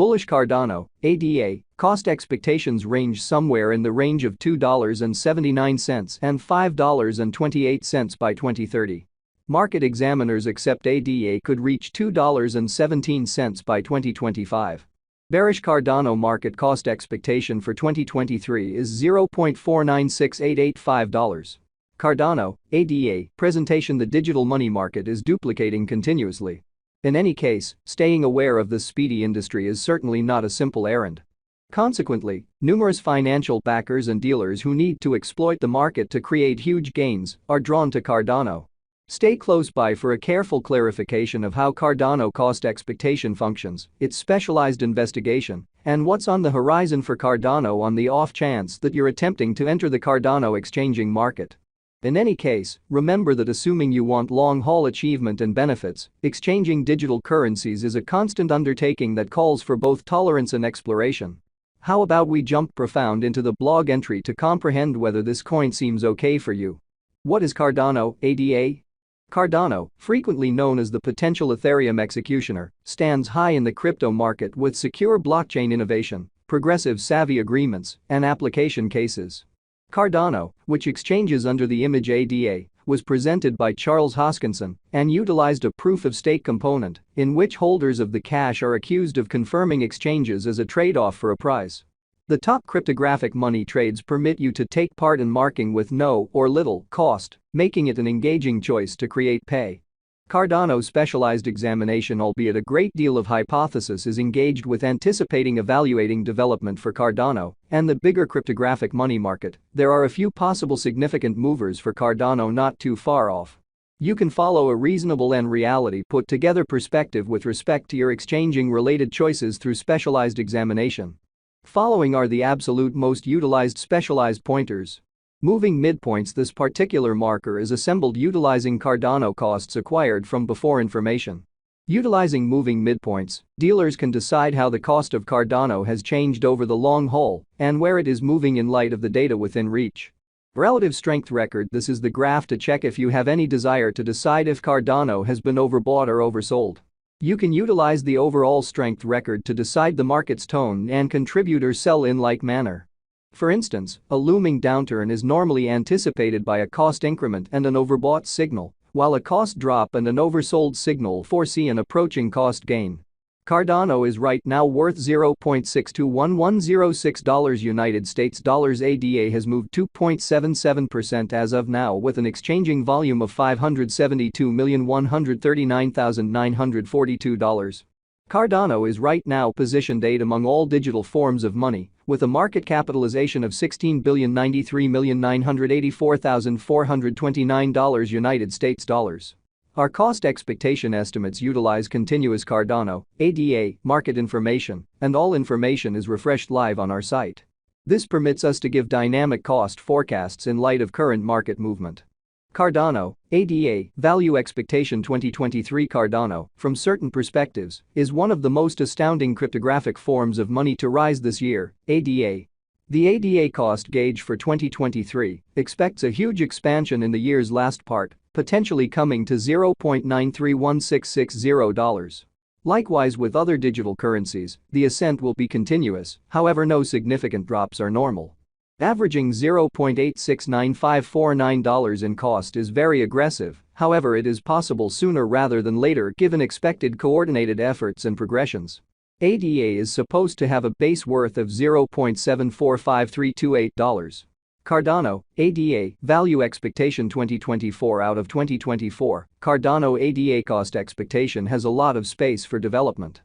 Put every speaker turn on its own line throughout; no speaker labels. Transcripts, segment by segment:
Bullish Cardano, ADA, cost expectations range somewhere in the range of $2.79 and $5.28 by 2030. Market examiners accept ADA could reach $2.17 by 2025. Bearish Cardano market cost expectation for 2023 is $0.496885. Cardano, ADA, presentation. The digital money market is duplicating continuously. In any case, staying aware of this speedy industry is certainly not a simple errand. Consequently, numerous financial backers and dealers who need to exploit the market to create huge gains are drawn to Cardano. Stay close by for a careful clarification of how Cardano cost expectation functions, its specialized investigation, and what's on the horizon for Cardano on the off chance that you're attempting to enter the Cardano exchanging market. In any case, remember that assuming you want long-haul achievement and benefits, exchanging digital currencies is a constant undertaking that calls for both tolerance and exploration. How about we jump profound into the blog entry to comprehend whether this coin seems okay for you? What is Cardano, ADA? Cardano, frequently known as the potential Ethereum executioner, stands high in the crypto market with secure blockchain innovation, progressive savvy agreements, and application cases. Cardano, which exchanges under the image ADA, was presented by Charles Hoskinson and utilized a proof-of-stake component in which holders of the cash are accused of confirming exchanges as a trade-off for a prize. The top cryptographic money trades permit you to take part in marking with no or little cost, making it an engaging choice to create pay. Cardano's specialized examination, albeit a great deal of hypothesis is engaged with anticipating evaluating development for Cardano and the bigger cryptographic money market. There are a few possible significant movers for Cardano not too far off. You can follow a reasonable and reality put together perspective with respect to your exchanging related choices through specialized examination. Following are the absolute most utilized specialized pointers. Moving midpoints. This particular marker is assembled utilizing Cardano costs acquired from before information. Utilizing moving midpoints, dealers can decide how the cost of Cardano has changed over the long haul and where it is moving in light of the data within reach. Relative strength record. This is the graph to check if you have any desire to decide if Cardano has been overbought or oversold. You can utilize the overall strength record to decide the market's tone and contribute or sell in like manner. For instance, a looming downturn is normally anticipated by a cost increment and an overbought signal, while a cost drop and an oversold signal foresee an approaching cost gain. Cardano is right now worth $0.621106 United States dollars. ADA has moved 2.77% as of now with an exchanging volume of $572,139,942. Cardano is right now positioned 8th among all digital forms of money, with a market capitalization of $16,093,984,429 United States dollars. Our cost expectation estimates utilize continuous Cardano, ADA, market information, and all information is refreshed live on our site. This permits us to give dynamic cost forecasts in light of current market movement. Cardano, ADA, value expectation 2023. Cardano, from certain perspectives, is one of the most astounding cryptographic forms of money to rise this year. ADA. The ADA cost gauge for 2023 expects a huge expansion in the year's last part, potentially coming to $0.931660. Likewise with other digital currencies, the ascent will be continuous, however no significant drops are normal. Averaging $0.869549 in cost is very aggressive, however it is possible sooner rather than later given expected coordinated efforts and progressions. ADA is supposed to have a base worth of $0.745328. Cardano, ADA, value expectation 2024. Out of 2024, Cardano ADA cost expectation has a lot of space for development.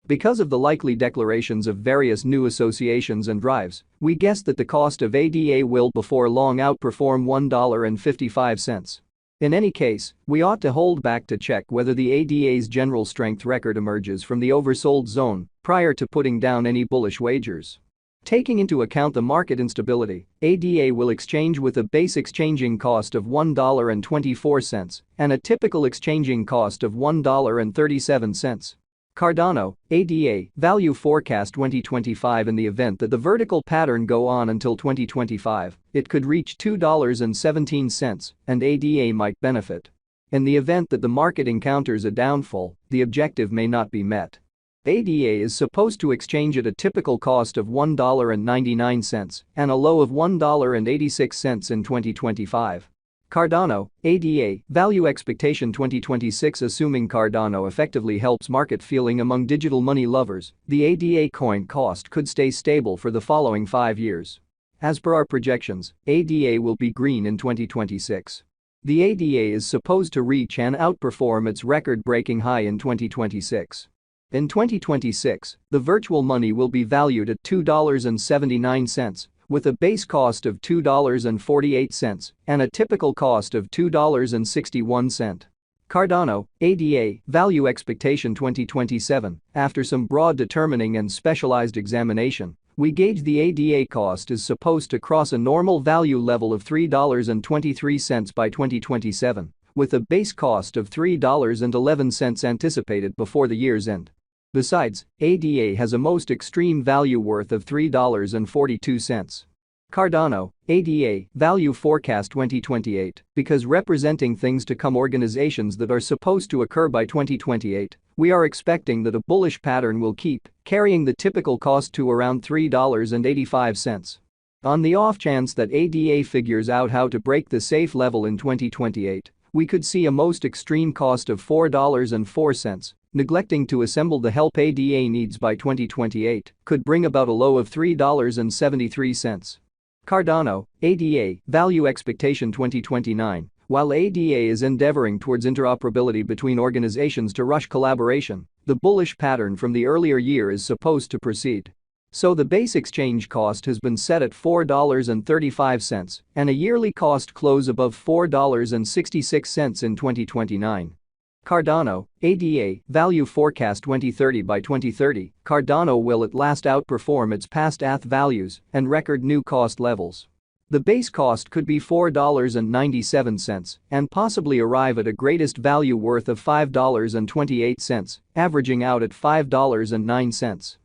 Because of the likely declarations of various new associations and drives, we guess that the cost of ADA will before long outperform $1.55. In any case, we ought to hold back to check whether the ADA's general strength record emerges from the oversold zone prior to putting down any bullish wagers. Taking into account the market instability, ADA will exchange with a base exchanging cost of $1.24 and a typical exchanging cost of $1.37. Cardano, ADA, value forecast 2025. In the event that the vertical pattern go on until 2025, it could reach $2.17 and ADA might benefit. In the event that the market encounters a downfall, the objective may not be met. ADA is supposed to exchange at a typical cost of $1.99 and a low of $1.86 in 2025. Cardano, ADA, Value Expectation 2026. Assuming Cardano effectively helps market feeling among digital money lovers, the ADA coin cost could stay stable for the following 5 years. As per our projections, ADA will be green in 2026. The ADA is supposed to reach and outperform its record-breaking high in 2026. In 2026, the virtual money will be valued at $2.79, with a base cost of $2.48 and a typical cost of $2.61. Cardano, ADA, Value Expectation 2027. After some broad determining and specialized examination, we gauge the ADA cost is supposed to cross a normal value level of $3.23 by 2027, with a base cost of $3.11 anticipated before the year's end. Besides, ADA has a most extreme value worth of $3.42. Cardano, ADA, Value Forecast 2028. Because representing things to come, organizations that are supposed to occur by 2028, we are expecting that a bullish pattern will keep carrying the typical cost to around $3.85. On the off chance that ADA figures out how to break the safe level in 2028, we could see a most extreme cost of $4.04. Neglecting to assemble the help ADA needs by 2028 could bring about a low of $3.73. Cardano, ADA, Value Expectation 2029. While ADA is endeavoring towards interoperability between organizations to rush collaboration, the bullish pattern from the earlier year is supposed to proceed. So the base exchange cost has been set at $4.35 and a yearly cost close above $4.66 in 2029. Cardano, ADA, Value Forecast 2030. By 2030, Cardano will at last outperform its past ATH values and record new cost levels. The base cost could be $4.97 and possibly arrive at a greatest value worth of $5.28, averaging out at $5.09.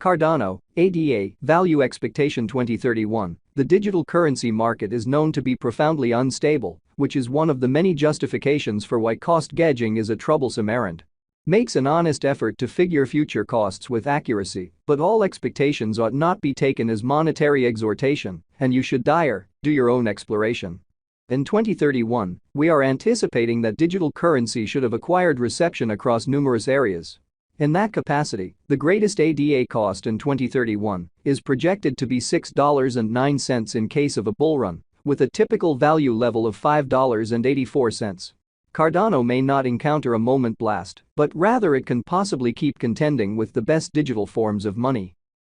Cardano, ADA, Value Expectation 2031. The digital currency market is known to be profoundly unstable, which is one of the many justifications for why cost gauging is a troublesome errand. Makes an honest effort to figure future costs with accuracy, but all expectations ought not be taken as monetary exhortation, and you should do your own exploration. In 2031, we are anticipating that digital currency should have acquired reception across numerous areas. In that capacity, the greatest ADA cost in 2031 is projected to be $6.09 in case of a bull run, with a typical value level of $5.84. Cardano may not encounter a moment blast, but rather it can possibly keep contending with the best digital forms of money.